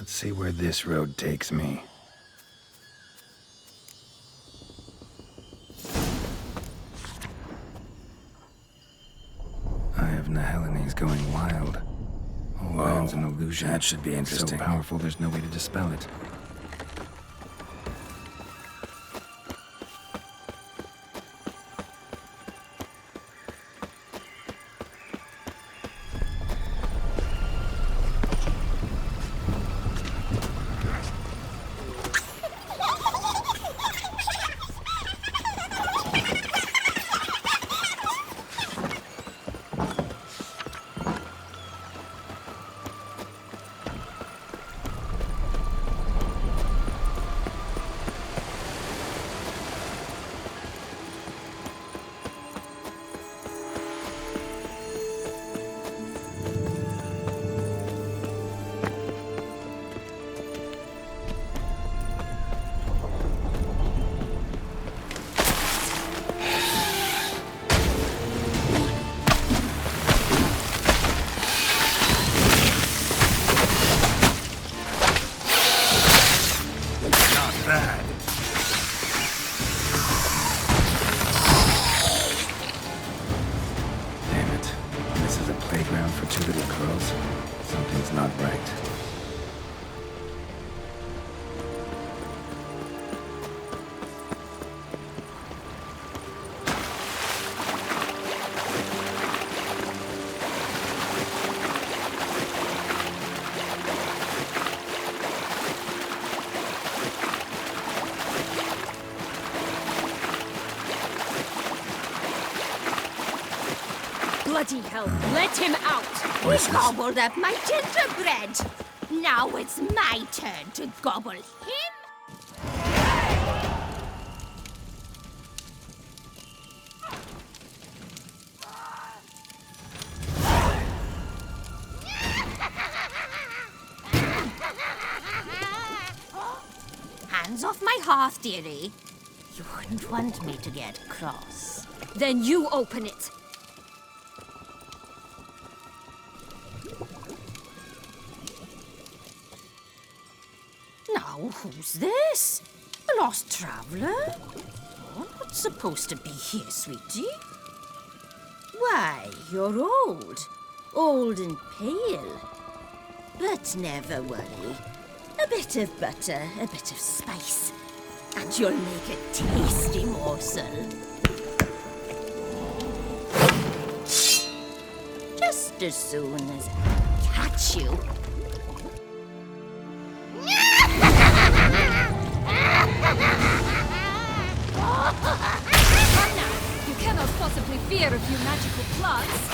Let's see where this road takes me. Eye of Nehelene is going wild. All land's an illusion. That should be interesting. So powerful, there's no way to dispel it. Bloody hell, let him out! Voices. He gobbled up my gingerbread. Now it's my turn to gobble him. Hands off my hearth, dearie. You wouldn't want me to get cross. Then you open it. Now, who's this? A lost traveler? You're not supposed to be here, sweetie. Why, you're old. Old and pale. But never worry. A bit of butter, a bit of spice, and you'll make a tasty morsel. Just as soon as I catch you. You cannot possibly fear a few magical plants.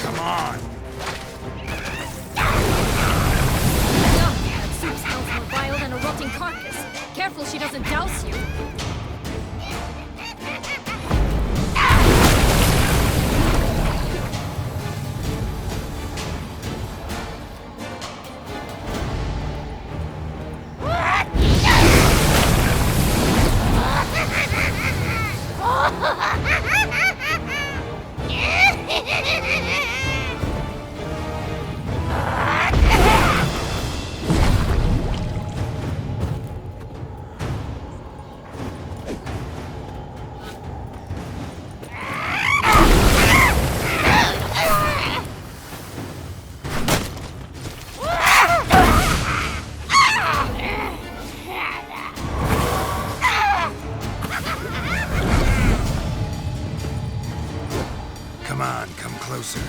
Come on! No, that soup smells more vile than a rotting carcass. Careful she doesn't douse you. Come on, come closer.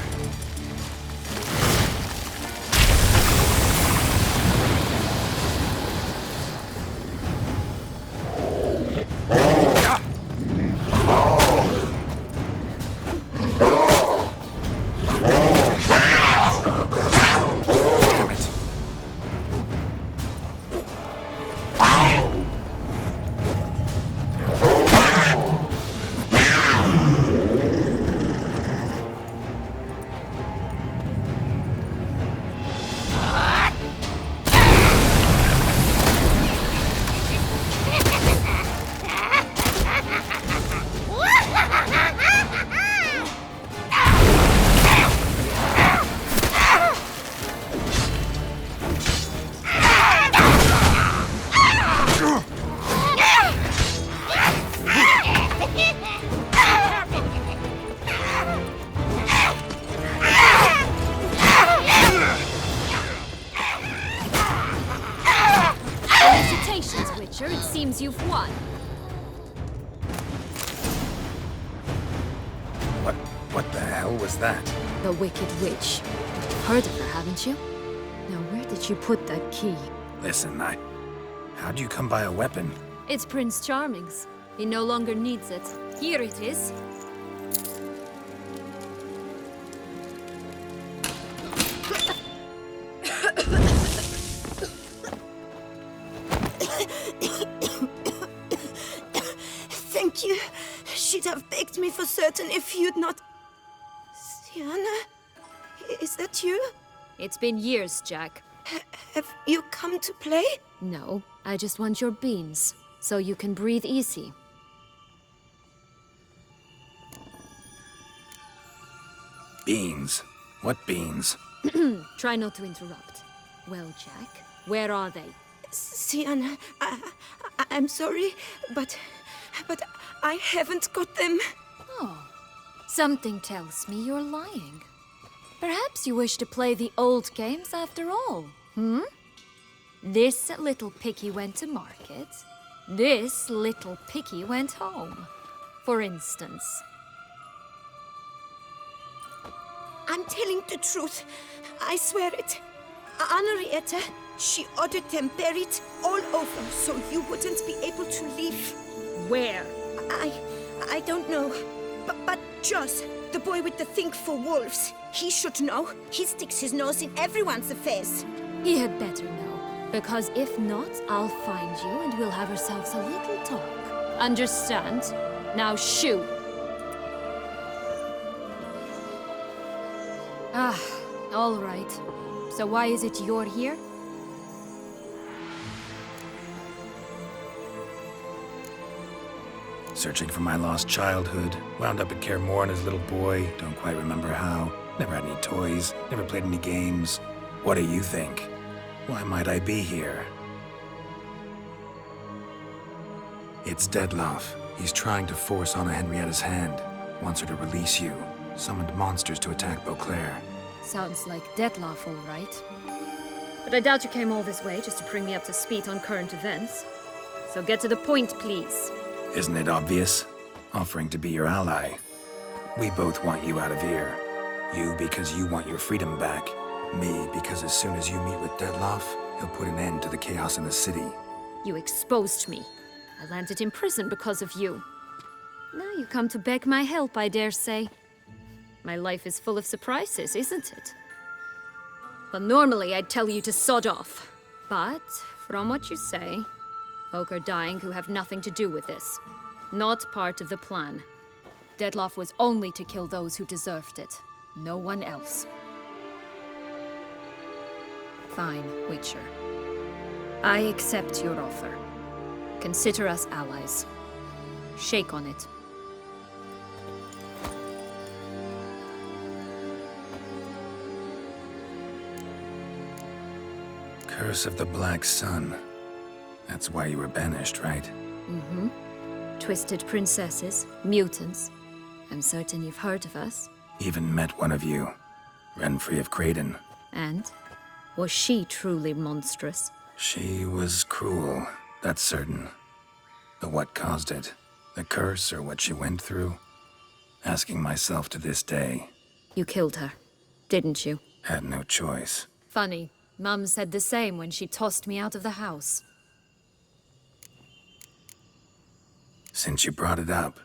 seems you've won. What the hell was that? The Wicked Witch. Heard of her, haven't you? Now, where did you put that key? Listen, how'd you come by a weapon? It's Prince Charming's. He no longer needs it. Here it is. Thank you. She'd have begged me for certain if you'd not... Sienna? Is that you? It's been years, Jack. Have you come to play? No, I just want your beans, so you can breathe easy. Beans? What beans? Try not to interrupt. Well, Jack, where are they? Sienna, I'm sorry, but I haven't got them. Oh, something tells me you're lying. Perhaps you wish to play the old games after all, hmm? This little piggy went to market. This little piggy went home, for instance. I'm telling the truth. I swear it. Henrietta, she ordered them buried all over so you wouldn't be able to leave. Where? I don't know. But Joss, the boy with the thing for wolves, he should know. He sticks his nose in everyone's affairs. He had better know, because if not, I'll find you and we'll have ourselves a little talk. Understand? Now shoo! Ah, all right. So why is it you're here? Searching for my lost childhood. Wound up at Kaer Morhen as a little boy. Don't quite remember how. Never had any toys. Never played any games. What do you think? Why might I be here? It's Dettlaff. He's trying to force Anna Henrietta's hand. Wants her to release you. Summoned monsters to attack Beauclair. Sounds like Dettlaff, all right. But I doubt you came all this way just to bring me up to speed on current events. So get to the point, please. Isn't it obvious? Offering to be your ally. We both want you out of here. You because you want your freedom back. Me because as soon as you meet with Dettlaff, he'll put an end to the chaos in the city. You exposed me. I landed in prison because of you. Now you come to beg my help, I dare say. My life is full of surprises, isn't it? Well, normally I'd tell you to sod off. But, from what you say, folk are dying who have nothing to do with this. Not part of the plan. Dettlaff was only to kill those who deserved it. No one else. Fine, Witcher. I accept your offer. Consider us allies. Shake on it. Curse of the Black Sun. That's why you were banished, right? Mm-hmm. Twisted princesses, mutants. I'm certain you've heard of us. Even met one of you. Renfrey of Craden. And? Was she truly monstrous? She was cruel, that's certain. But what caused it? The curse or what she went through? Asking myself to this day. You killed her, didn't you? Had no choice. Funny. Mum said the same when she tossed me out of the house. Since you brought it up,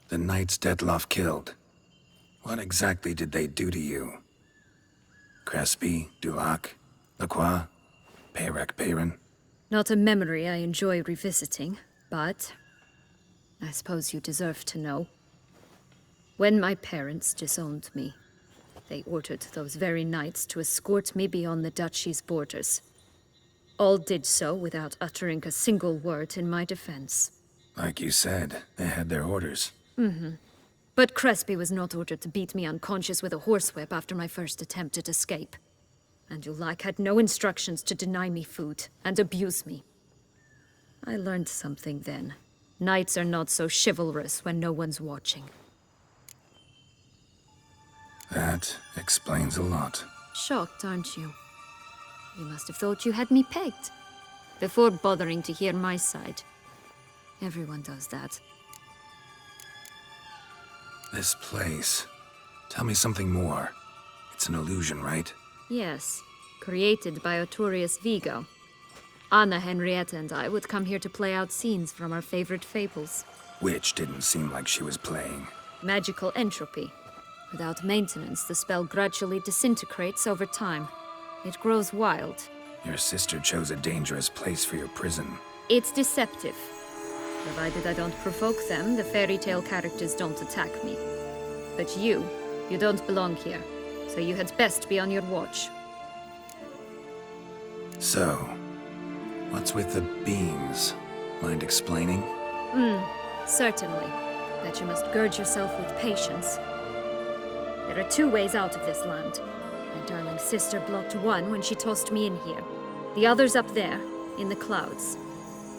the knights Dettlaff killed. What exactly did they do to you? Crespi, Duac, Lacroix, Peyrac Peyran? Not a memory I enjoy revisiting, but I suppose you deserve to know. When my parents disowned me, they ordered those very knights to escort me beyond the duchy's borders. All did so without uttering a single word in my defense. Like you said, they had their orders. Mm-hmm. But Crespi was not ordered to beat me unconscious with a horsewhip after my first attempt at escape. And Dulac had no instructions to deny me food and abuse me. I learned something then. Knights are not so chivalrous when no one's watching. That explains a lot. Shocked, aren't you? You must have thought you had me pegged. Before bothering to hear my side, Everyone does that. This place. Tell me something more. It's an illusion, right? Yes, created by Arturius Vigo. Anna, Henrietta, and I would come here to play out scenes from our favorite fables. Which didn't seem like she was playing. Magical entropy. Without maintenance, the spell gradually disintegrates over time. It grows wild. Your sister chose a dangerous place for your prison. It's deceptive. Provided I don't provoke them, the fairy tale characters don't attack me. But you don't belong here. So you had best be on your watch. So, what's with the beams? Mind explaining? Certainly. But you must gird yourself with patience. There are 2 ways out of this land. My darling sister blocked one when she tossed me in here. The other's up there, in the clouds.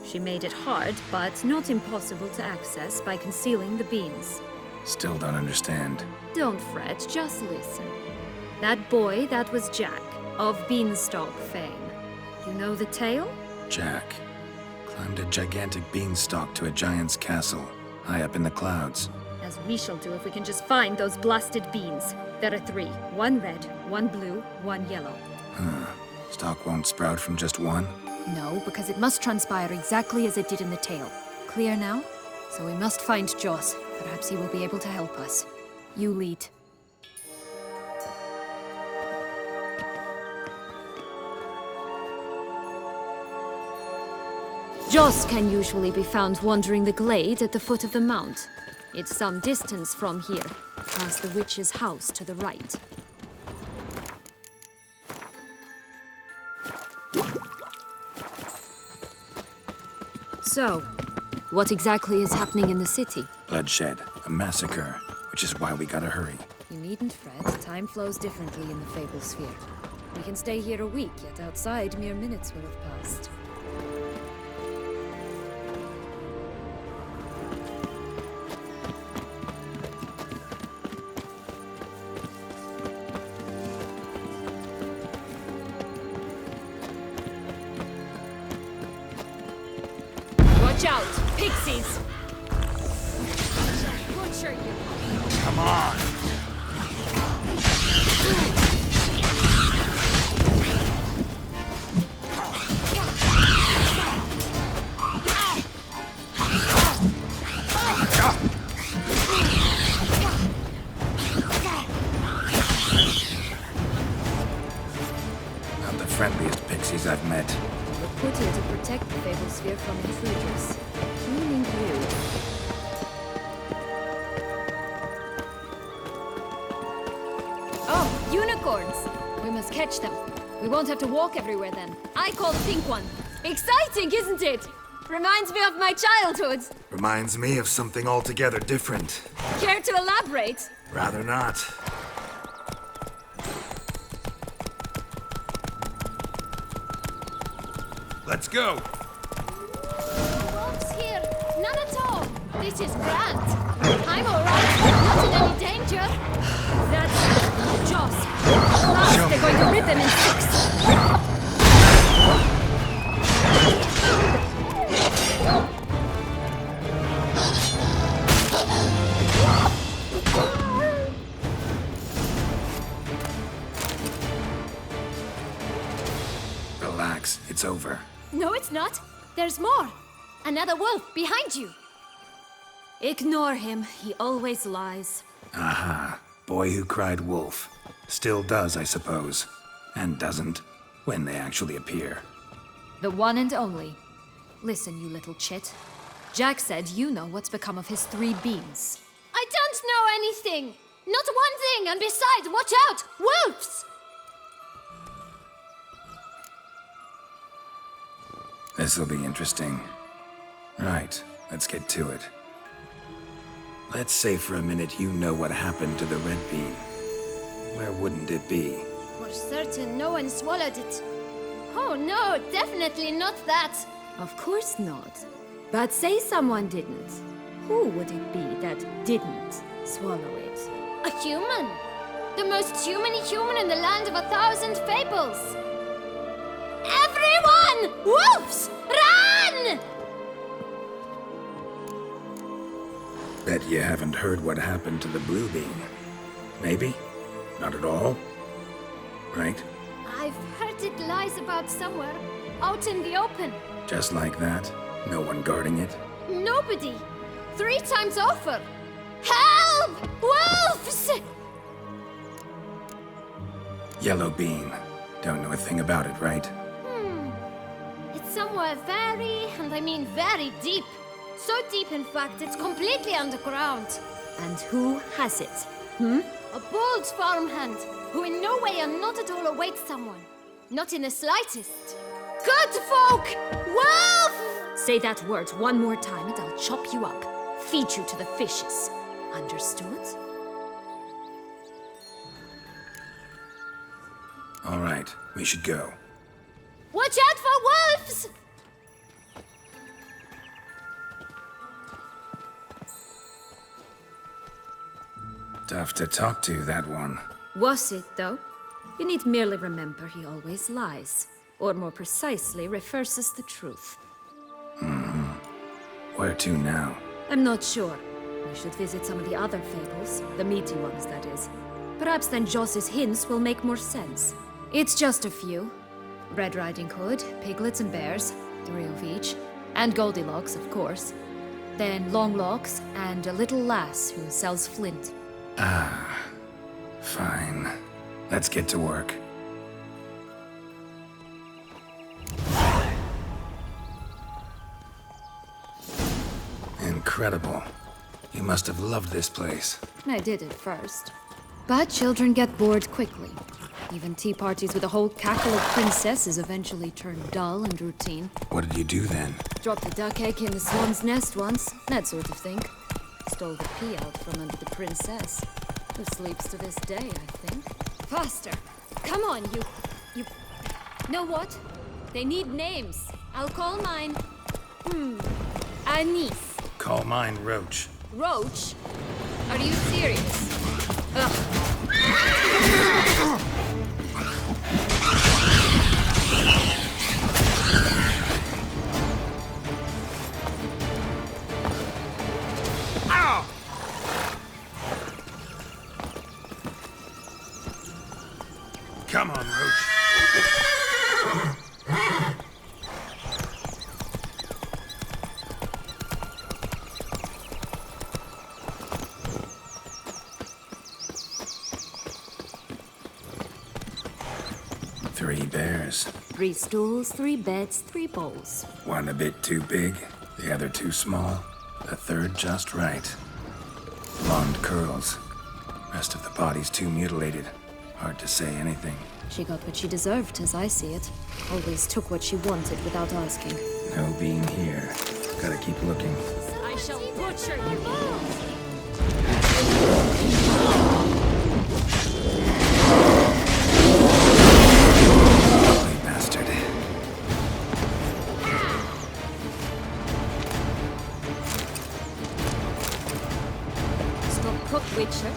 She made it hard, but not impossible to access by concealing the beams. Still don't understand. Don't fret, just listen. That boy, that was Jack, of Beanstalk fame. You know the tale? Jack climbed a gigantic beanstalk to a giant's castle, high up in the clouds. As we shall do if we can just find those blasted beans. There are 3. 1 red, 1 blue, 1 yellow. Stalk won't sprout from just one? No, because it must transpire exactly as it did in the tale. Clear now? So we must find Joss. Perhaps he will be able to help us. You lead. Joss can usually be found wandering the glade at the foot of the mount. It's some distance from here, past the witch's house to the right. So, what exactly is happening in the city? Bloodshed, a massacre, which is why we gotta hurry. You needn't fret. Time flows differently in the Fable Sphere. We can stay here a week, yet outside mere minutes will have passed. Watch out! Pixies! Butcher you! Come on! Not the friendliest pixies I've met. We're put here to protect the Fable Sphere from intruders. Meaning you. Oh, unicorns! We must catch them. We won't have to walk everywhere then. I call the pink one. Exciting, isn't it? Reminds me of my childhood. Reminds me of something altogether different. Care to elaborate? Rather not. Let's go! Wolves here. None at all. This is grand. I'm alright. Not in any danger. That's Joss. Last, they're going to rip them in 6. Relax, it's over. No, it's not. There's more. Another wolf behind you. Ignore him. He always lies. Aha. Boy who cried wolf. Still does, I suppose. And doesn't, when they actually appear. The one and only. Listen, you little chit. Jack said you know what's become of his 3 beans. I don't know anything. Not one thing, and besides, watch out! Wolves! This'll be interesting. Right, let's get to it. Let's say for a minute you know what happened to the red bean. Where wouldn't it be? For certain, no one swallowed it. Oh no, definitely not that. Of course not. But say someone didn't. Who would it be that didn't swallow it? A human. The most human-y human in the land of 1,000 fables. Everyone! Wolves! Run! Bet you haven't heard what happened to the blue beam. Maybe? Not at all? Right? I've heard it lies about somewhere, out in the open. Just like that? No one guarding it? Nobody! 3 times over! Help! Wolves! Yellow beam. Don't know a thing about it, right? It's somewhere very, and I mean very deep. So deep, in fact, it's completely underground. And who has it? A bold farmhand, who in no way and not at all awaits someone. Not in the slightest. Good folk! Wolf! Say that word one more time and I'll chop you up. Feed you to the fishes. Understood? All right, we should go. Watch out for wolves! Tough to talk to, that one. Was it, though? You need merely remember he always lies. Or more precisely, reverses the truth. Where to now? I'm not sure. We should visit some of the other fables. The meaty ones, that is. Perhaps then Joss's hints will make more sense. It's just a few. Red Riding Hood, piglets and bears, 3 of each. And Goldilocks, of course. Then Longlocks, and a little lass who sells flint. Fine. Let's get to work. Incredible. You must have loved this place. I did at first. But children get bored quickly. Even tea parties with a whole cackle of princesses eventually turn dull and routine. What did you do then? Dropped the duck egg in the swan's nest once, that sort of thing. Stole the pea out from under the princess, who sleeps to this day, I think. Faster! Come on, you... Know what? They need names. I'll call mine... Anise. Call mine Roach. Roach? Are you serious? Ugh. Come on, Roach. 3 bears. 3 stools, 3 beds, 3 bowls. One a bit too big, the other too small, the third just right. Blonde curls. Rest of the body's too mutilated. Hard to say anything. She got what she deserved, as I see it. Always took what she wanted without asking. No beam here. Gotta keep looking. I shall butcher you! Ugly bastard. Stop cook, Witcher.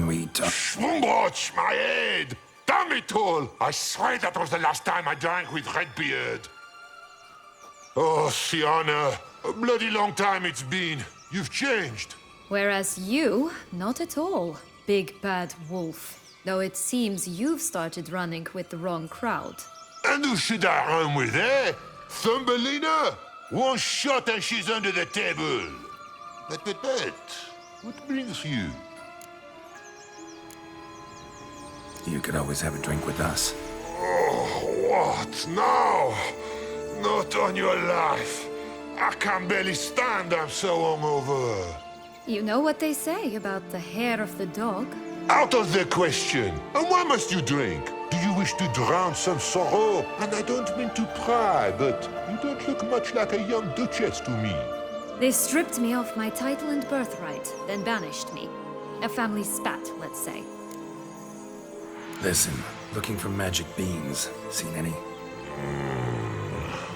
Can we talk? Schwungbroch, my head! Damn it all! I swear that was the last time I drank with Redbeard. Oh, Sienna, a bloody long time it's been. You've changed. Whereas you, not at all, big bad wolf. Though it seems you've started running with the wrong crowd. And who should I run with, eh? Thumbelina? One shot and she's under the table. But, what brings you? You could always have a drink with us. Oh, what now? Not on your life. I can barely stand, I'm so hungover. You know what they say about the hair of the dog? Out of the question. And why must you drink? Do you wish to drown some sorrow? And I don't mean to pry, but you don't look much like a young duchess to me. They stripped me of my title and birthright, then banished me. A family spat, let's say. Listen, looking for magic beans. Seen any?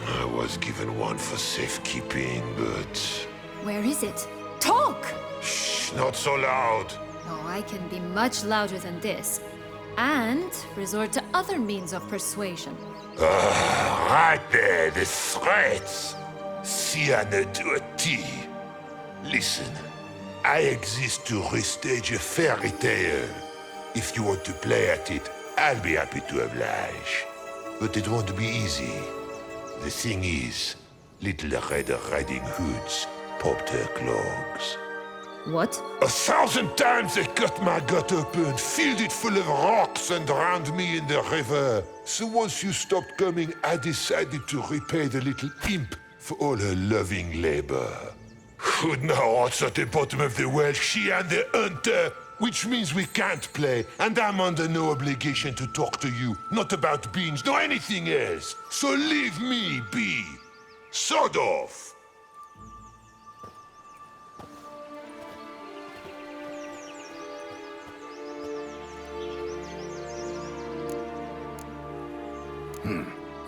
I was given one for safekeeping, but... Where is it? Talk! Shh, not so loud. Oh, I can be much louder than this. And resort to other means of persuasion. Right there, the threats. Sienna to a T. Listen, I exist to restage a fairy tale. If you want to play at it, I'll be happy to oblige. But it won't be easy. The thing is, Little Red Riding Hoods popped her clogs. What? 1,000 times they cut my gut open, filled it full of rocks and drowned me in the river. So once you stopped coming, I decided to repay the little imp for all her loving labor. Who'd know what's at the bottom of the well? She and the hunter, which means we can't play, and I'm under no obligation to talk to you, not about beans, nor anything else. So leave me be. Sod off.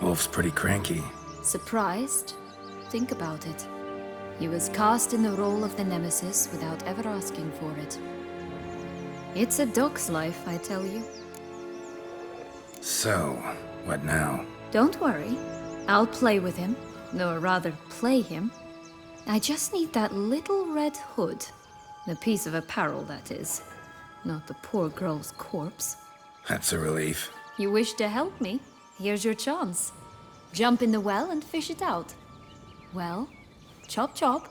Wolf's pretty cranky. Surprised? Think about it. He was cast in the role of the Nemesis without ever asking for it. It's a dog's life, I tell you. So, what now? Don't worry. I'll play with him. Or rather, play him. I just need that little red hood. The piece of apparel, that is. Not the poor girl's corpse. That's a relief. You wish to help me? Here's your chance. Jump in the well and fish it out. Well, chop chop.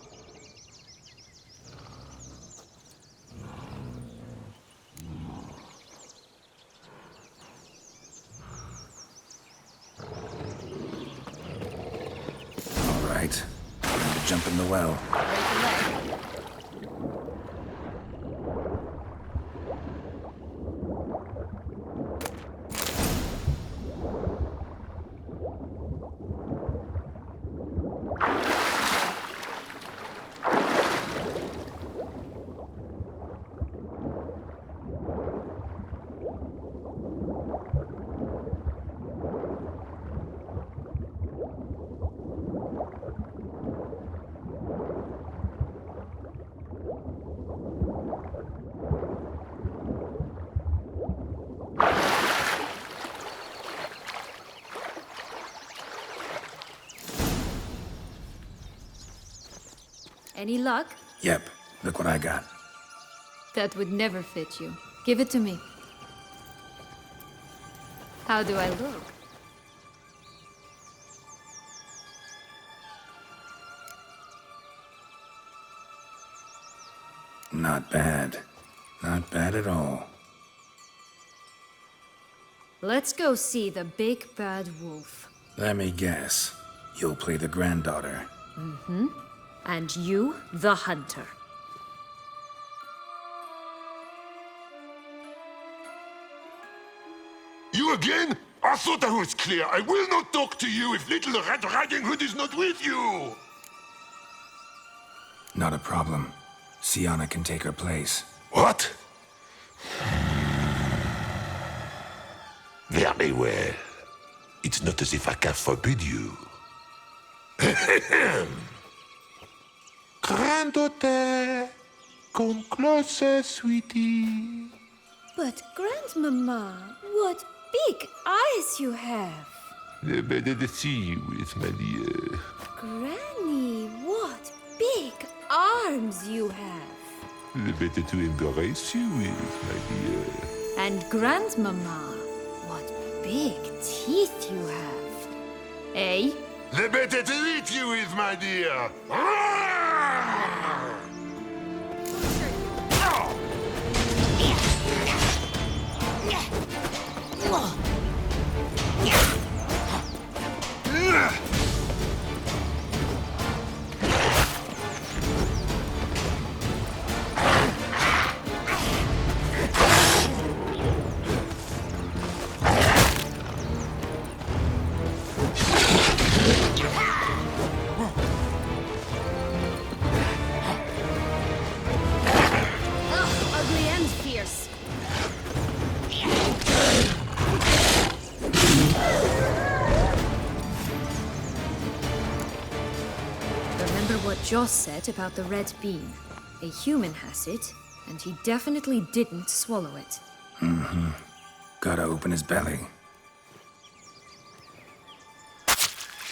All right. Time to jump in the well. Break a leg. Any luck? Yep, look what I got. That would never fit you. Give it to me. How do I look? Not bad. Not bad at all. Let's go see the big bad wolf. Let me guess. You'll play the granddaughter. And you, the hunter. You again? I thought I was clear. I will not talk to you if Little Red Riding Hood is not with you. Not a problem. Sienna can take her place. What? Very well. It's not as if I can forbid you. Granddaughter, come closer, sweetie. But Grandmama, what big eyes you have! The better to see you with, my dear. Granny, what big arms you have! The better to embrace you with, my dear. And Grandmama, what big teeth you have! Eh? The better to eat you with, my dear. Ugly and fierce. Remember what Joss said about the red bean. A human has it, and he definitely didn't swallow it. Gotta open his belly.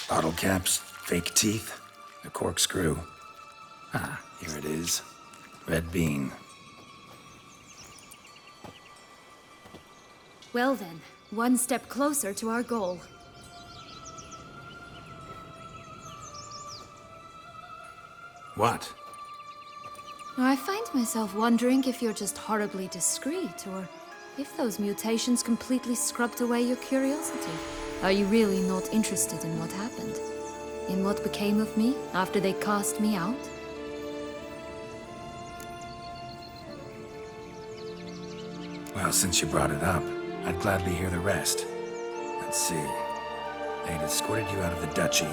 Bottle caps, fake teeth, a corkscrew. Ah, here it is. Red bean. Well then, one step closer to our goal. What? I find myself wondering if you're just horribly discreet, or if those mutations completely scrubbed away your curiosity. Are you really not interested in what happened? In what became of me after they cast me out? Well, since you brought it up, I'd gladly hear the rest. Let's see. They'd escorted you out of the duchy.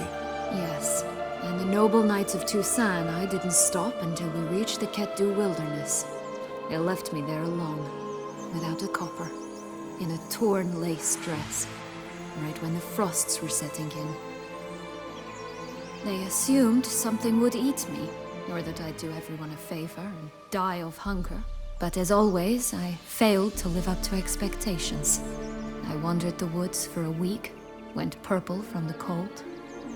Yes. And the noble knights of Toussaint, I didn't stop until we reached the Ketdu wilderness. They left me there alone, without a copper, in a torn lace dress, right when the frosts were setting in. They assumed something would eat me, or that I'd do everyone a favor and die of hunger. But as always, I failed to live up to expectations. I wandered the woods for a week, went purple from the cold,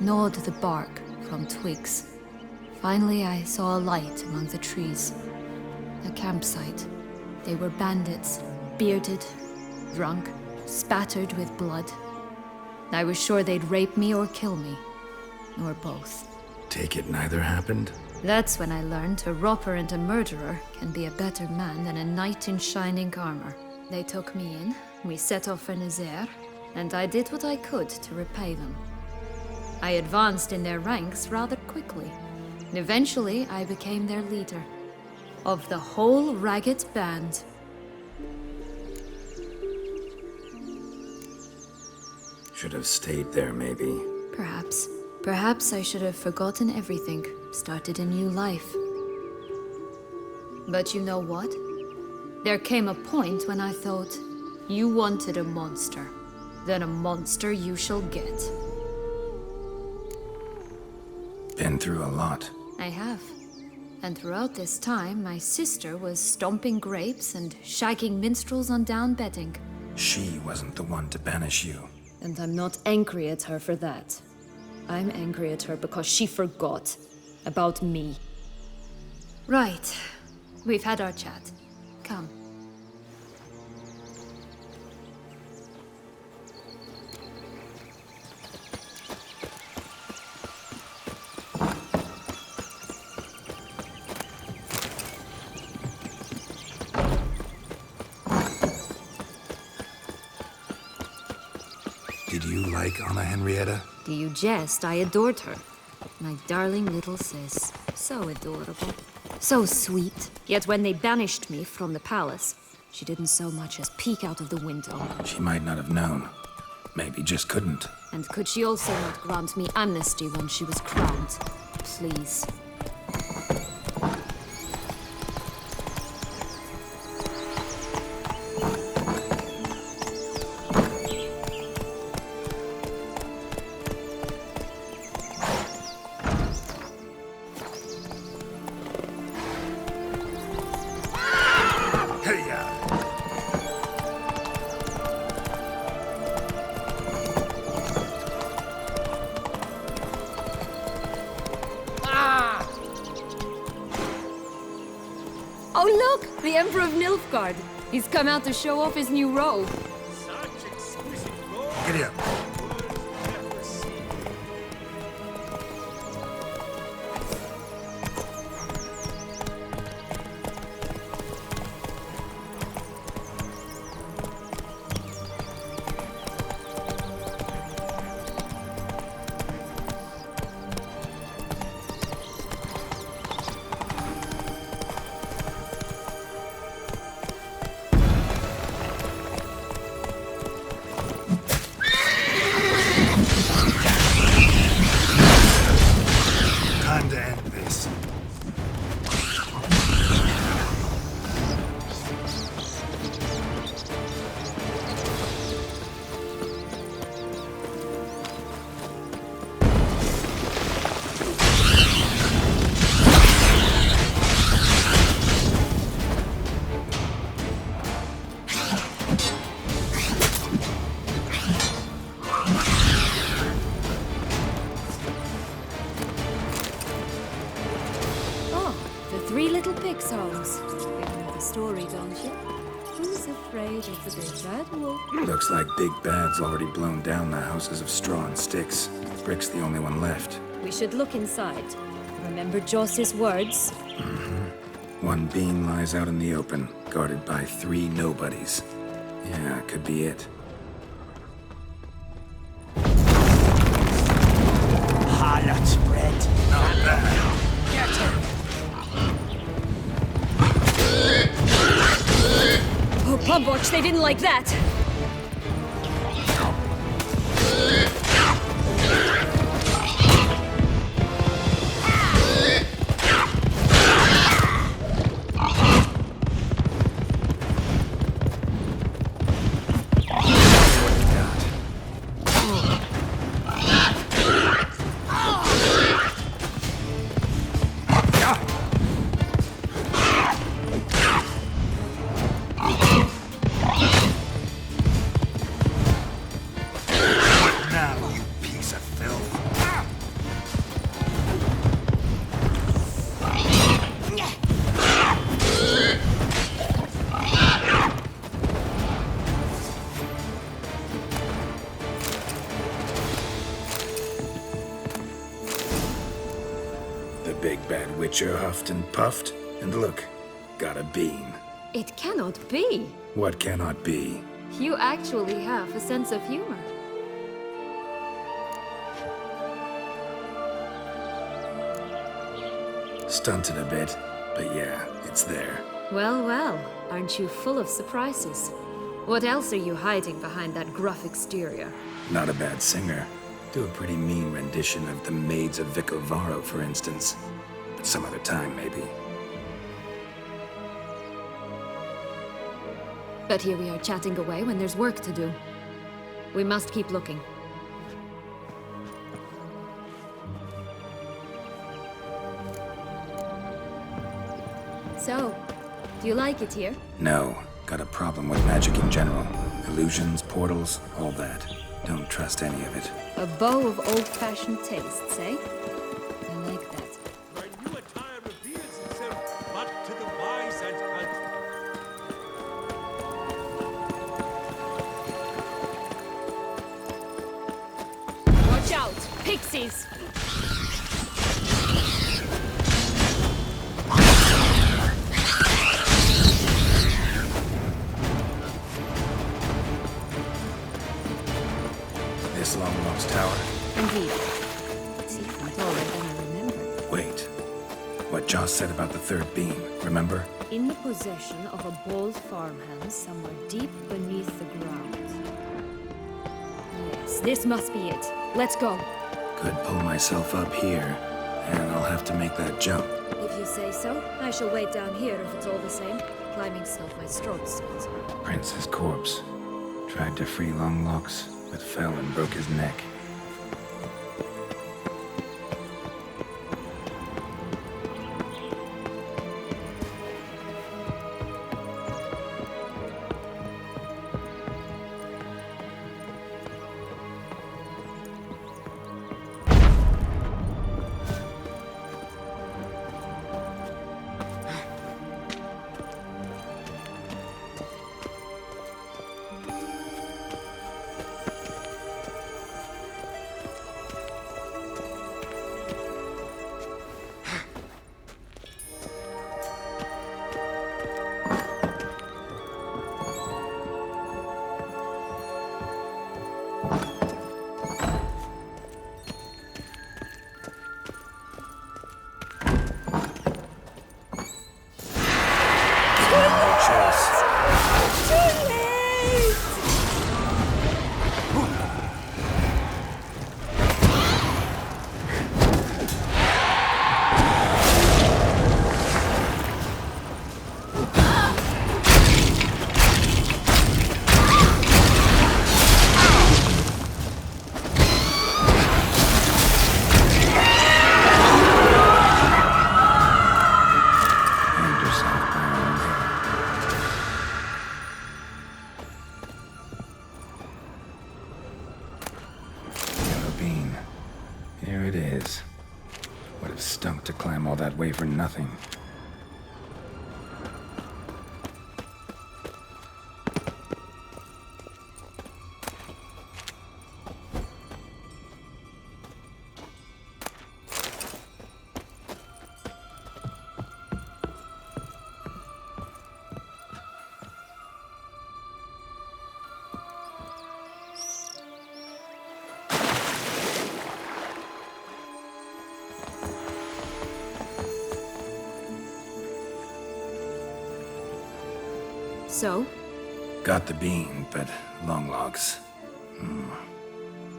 gnawed the bark from twigs. Finally, I saw a light among the trees. A campsite. They were bandits, bearded, drunk, spattered with blood. I was sure they'd rape me or kill me, or both. Take it neither happened? That's when I learned a robber and a murderer can be a better man than a knight in shining armor. They took me in, we set off for Nazaire, and I did what I could to repay them. I advanced in their ranks rather quickly. And eventually, I became their leader. Of the whole ragged band. Should have stayed there, maybe. Perhaps. Perhaps I should have forgotten everything, started a new life. But you know what? There came a point when I thought, you wanted a monster. Then a monster you shall get. Been through a lot. I have. And throughout this time, my sister was stomping grapes and shagging minstrels on down bedding. She wasn't the one to banish you. And I'm not angry at her for that. I'm angry at her because she forgot about me. Right. We've had our chat. Come. Did you like Anna Henrietta? Do you jest? I adored her. My darling little sis. So adorable. So sweet. Yet when they banished me from the palace, she didn't so much as peek out of the window. She might not have known. Maybe just couldn't. And could she also not grant me amnesty when she was crowned? Please. The Emperor of Nilfgaard. He's come out to show off his new robe. Giddy up. Time to end this. Oh, the three little pig songs. You know the story, don't you? Who's afraid of the big bad wolf? Looks like Big Bad's already blown down the houses of straw and sticks. Brick's the only one left. We should look inside. Remember Joss's words? One beam lies out in the open, guarded by 3 nobodies. Yeah, could be it. Harlot's bread. Not bad. Get him! Oh, Pumwatch, they didn't like that! Now, you piece of filth. The big bad witcher huffed and puffed, and look, got a beam. It cannot be! What cannot be? You actually have a sense of humor. Stunted a bit, but yeah, it's there. Well, well, aren't you full of surprises? What else are you hiding behind that gruff exterior? Not a bad singer. Do a pretty mean rendition of the Maids of Vicovaro, for instance. But some other time, maybe. But here we are chatting away when there's work to do. We must keep looking. So, do you like it here? No, got a problem with magic in general. Illusions, portals, all that. Don't trust any of it. A bow of old-fashioned tastes, eh? I like that. My new attire reveals itself but to the wise and Watch out! Pixies! This long-lost tower. Indeed. It's even taller than I remember. Wait. What Joss said about the third beam, remember? In the possession of a bold farmhand somewhere deep beneath the ground. Yes, this must be it. Let's go. Could pull myself up here, and I'll have to make that jump. If you say so, I shall wait down here if it's all the same. Climbing's not my strong suit. Prince's corpse. Tried to free Longlocks, but fell and broke his neck. To climb all that way for nothing. So? Got the bean, but long logs.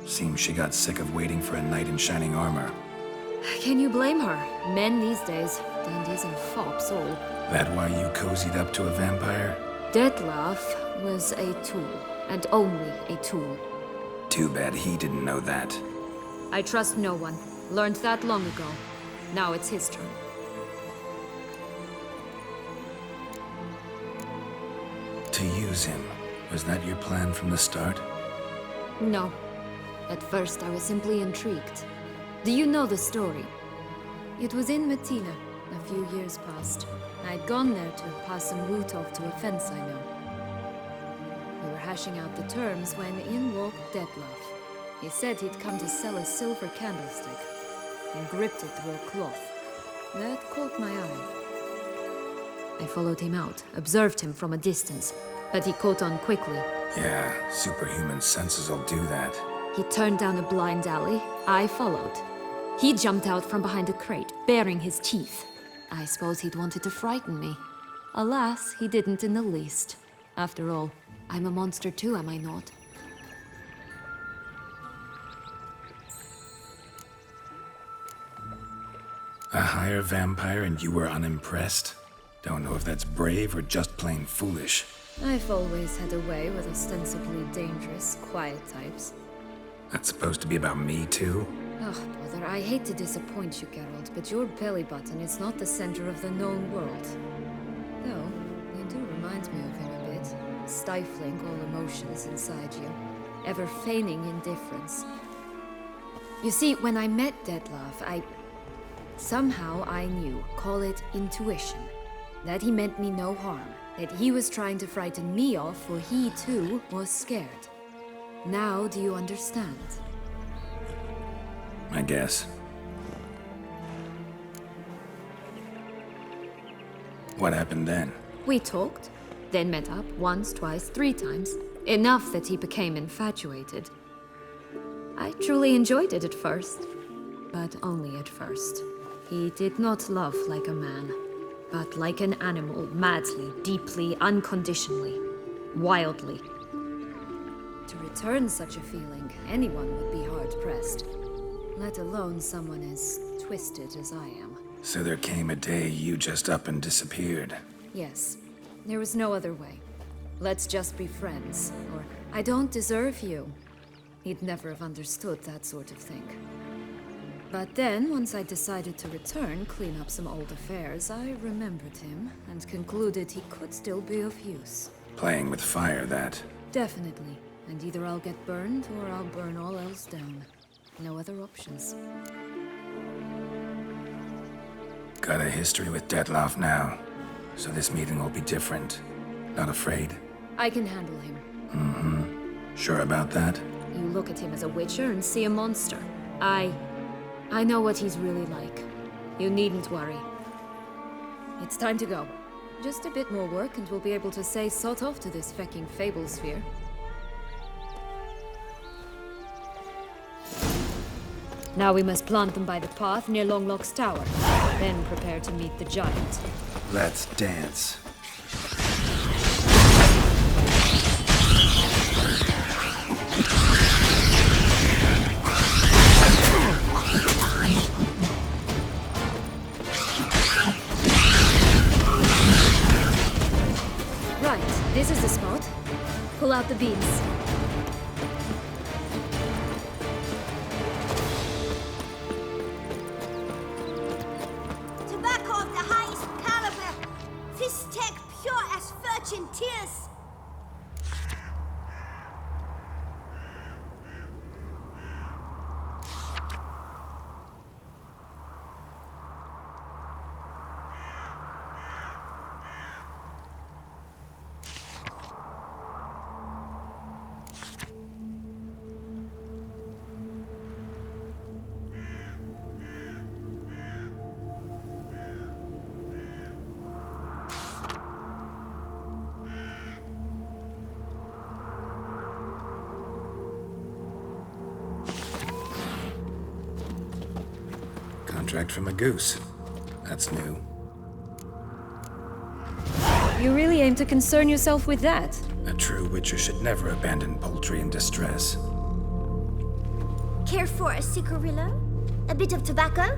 Seems she got sick of waiting for a knight in shining armor. Can you blame her? Men these days, dandies and fops all. That why you cozied up to a vampire? Detlef was a tool, and only a tool. Too bad he didn't know that. I trust no one. Learned that long ago. Now it's his turn. To use him. Was that your plan from the start? No. At first, I was simply intrigued. Do you know the story? It was in Metina, a few years past. I'd gone there to pass some loot off to a fence I know. We were hashing out the terms when in walked Detlef. He said he'd come to sell a silver candlestick, and gripped it through a cloth. That caught my eye. I followed him out, observed him from a distance, but he caught on quickly. Yeah, superhuman senses will do that. He turned down a blind alley. I followed. He jumped out from behind a crate, baring his teeth. I suppose he'd wanted to frighten me. Alas, he didn't in the least. After all, I'm a monster too, am I not? A higher vampire and you were unimpressed? Don't know if that's brave or just plain foolish. I've always had a way with ostensibly dangerous, quiet types. That's supposed to be about me too? Oh, brother, I hate to disappoint you, Geralt, but your belly button is not the center of the known world. Though, you do remind me of him a bit. Stifling all emotions inside you. Ever feigning indifference. You see, when I met Detlef, somehow I knew, call it intuition, that he meant me no harm. That he was trying to frighten me off, for he too was scared. Now do you understand? I guess. What happened then? We talked, then met up once, twice, 3 times. Enough that he became infatuated. I truly enjoyed it at first, but only at first. He did not love like a man, but like an animal, madly, deeply, unconditionally, wildly. To return such a feeling, anyone would be hard-pressed, let alone someone as twisted as I am. So there came a day you just up and disappeared. Yes, there was no other way. Let's just be friends, or I don't deserve you. He'd never have understood that sort of thing. But then, once I decided to return, clean up some old affairs, I remembered him and concluded he could still be of use. Playing with fire, that. Definitely. And either I'll get burned or I'll burn all else down. No other options. Got a history with Detlef now, so this meeting will be different. Not afraid? I can handle him. Sure about that? You look at him as a witcher and see a monster. I know what he's really like. You needn't worry. It's time to go. Just a bit more work and we'll be able to say sod off to this fecking fable sphere. Now we must plant them by the path near Longlock's tower. Then prepare to meet the giant. Let's dance. Right, this is the spot. Pull out the beams. Tobacco of the highest caliber. This tech pure as virgin tears. contract from a goose. That's new. You really aim to concern yourself with that? A true witcher should never abandon poultry in distress. Care for a cigarillo? A bit of tobacco?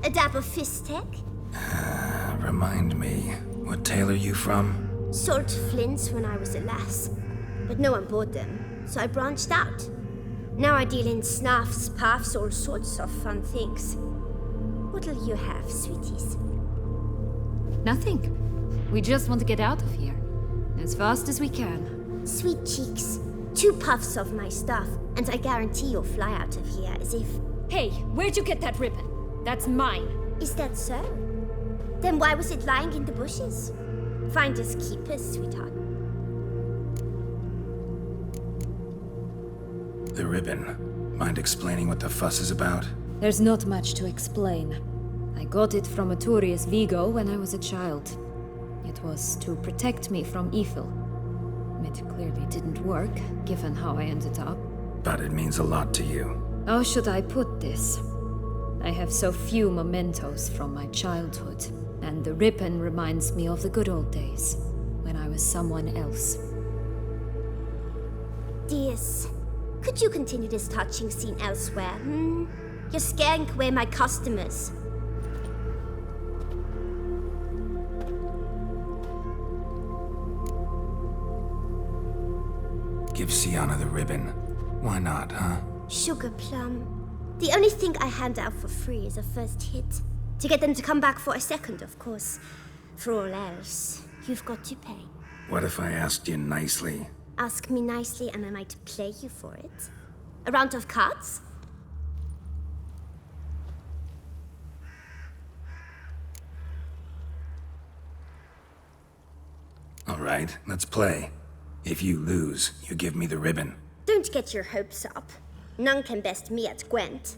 A dab of fistek? Remind me, what tale are you from? Sold flints when I was a lass. But no one bought them, so I branched out. Now I deal in snuffs, puffs, all sorts of fun things. What'll you have, sweeties? Nothing. We just want to get out of here. As fast as we can. Sweet cheeks. 2 puffs of my stuff, and I guarantee you'll fly out of here as if... Hey, where'd you get that ribbon? That's mine. Is that so? Then why was it lying in the bushes? Finders keepers, sweetheart. The ribbon. Mind explaining what the fuss is about? There's not much to explain. I got it from a Turius Vigo when I was a child. It was to protect me from evil. It clearly didn't work, given how I ended up. But it means a lot to you. How should I put this? I have so few mementos from my childhood, and the ribbon reminds me of the good old days, when I was someone else. Dears, could you continue this touching scene elsewhere, You're scaring away my customers. Give Sienna the ribbon. Why not, huh? Sugar plum. The only thing I hand out for free is a first hit. To get them to come back for a second, of course. For all else, you've got to pay. What if I asked you nicely? Ask me nicely and I might play you for it. A round of cards? All right, let's play. If you lose, you give me the ribbon. Don't get your hopes up. None can best me at Gwent.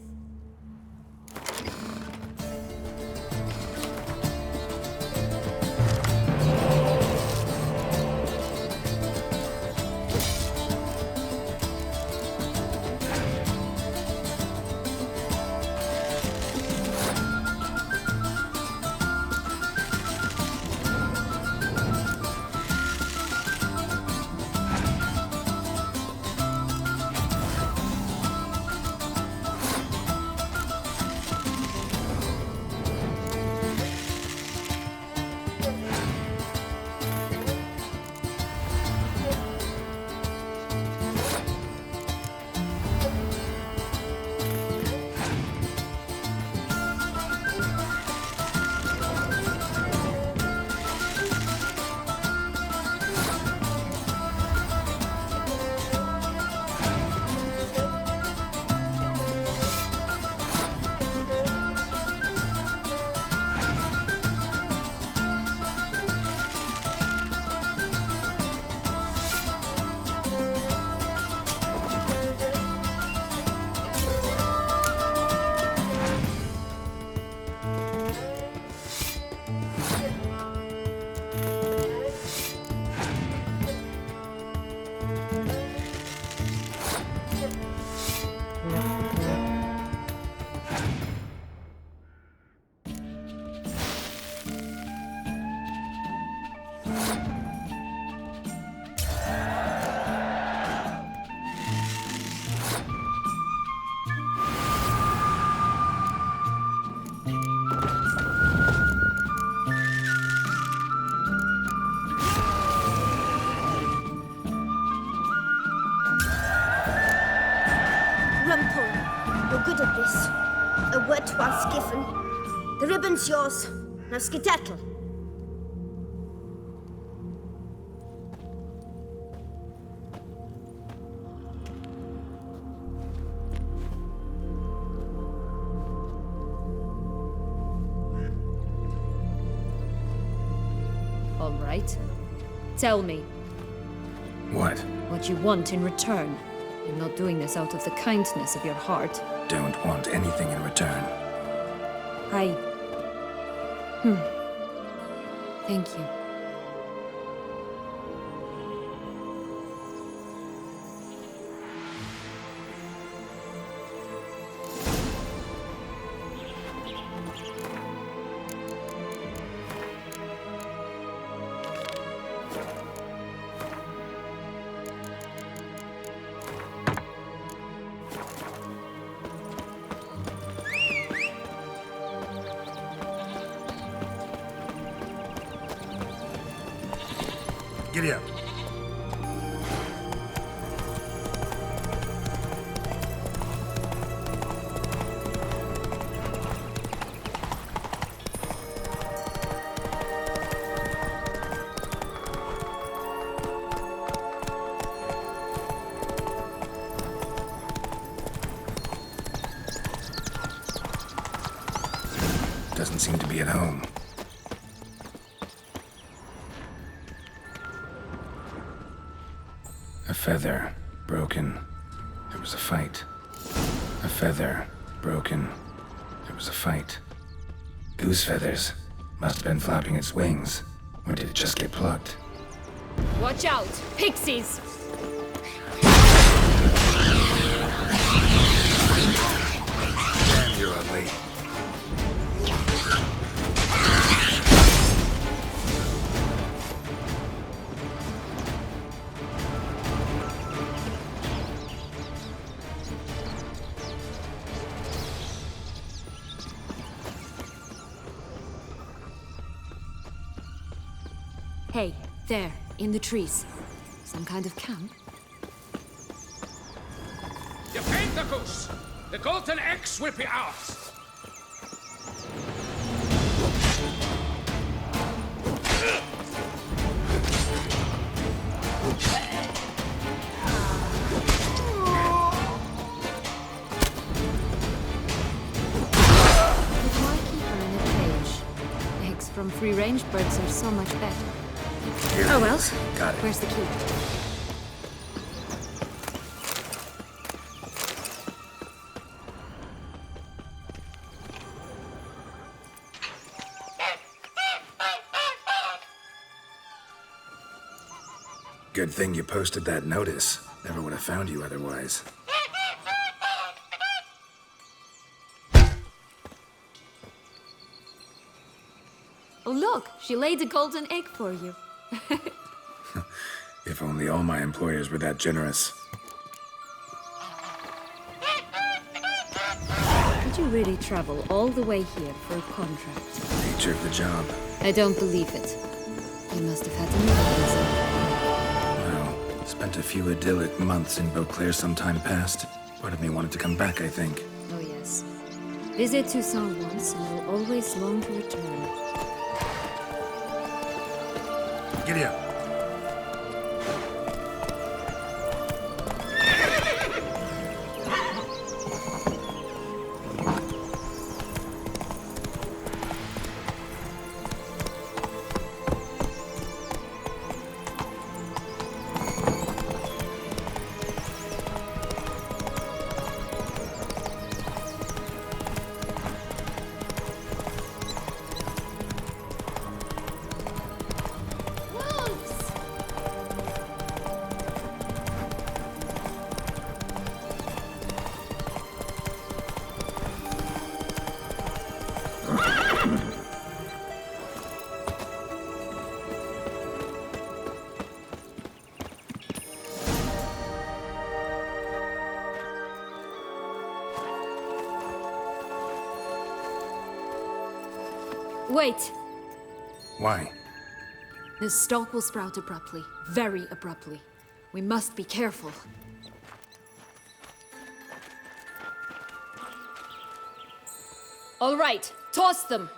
You're good at this. A word once given. The ribbon's yours. Now skedaddle. All right. Tell me What? what you want in return. You're not doing this out of the kindness of your heart. Don't want anything in return. Thank you. Giddy up. Doesn't seem to be at home. A feather, broken. There was a fight. A feather, broken. There was a fight. Goose feathers. Must have been flapping its wings. Or did it just get plucked? Watch out! Pixies! Damn, you're ugly. Hey, there, in the trees. Some kind of camp? Defend the goose! The golden eggs will be ours! But why keep her in a cage? Eggs from free-range birds are so much better. Here. Oh well. Got it. Where's the key? Good thing you posted that notice. Never would have found you otherwise. Oh look, she laid a golden egg for you. If only all my employers were that generous. Did you really travel all the way here for a contract? Nature of the job. I don't believe it. You must have had to move things. Well, spent a few idyllic months in Beauclair some time past. Part of me wanted to come back, I think. Oh yes. Visit Toussaint once and you'll always long to return. Giddy up. Wait! Why? The stalk will sprout abruptly. Very abruptly. We must be careful. All right, toss them!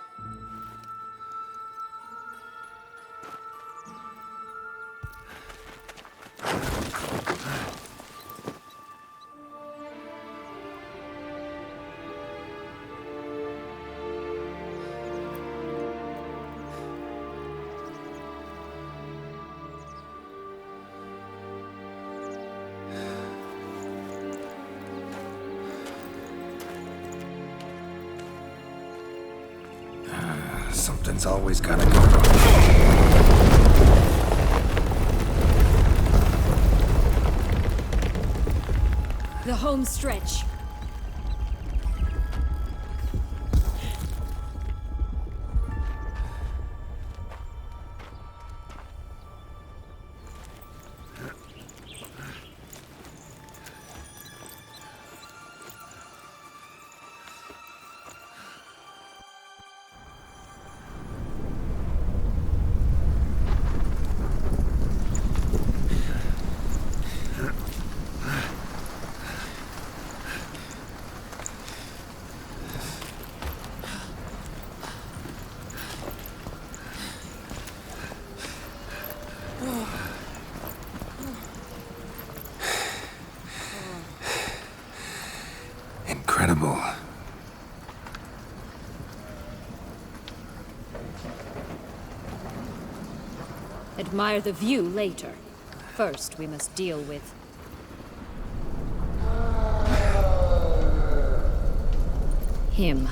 Something's always gotta go wrong. The home stretch. incredible. Admire the view later. First, we must deal with... him.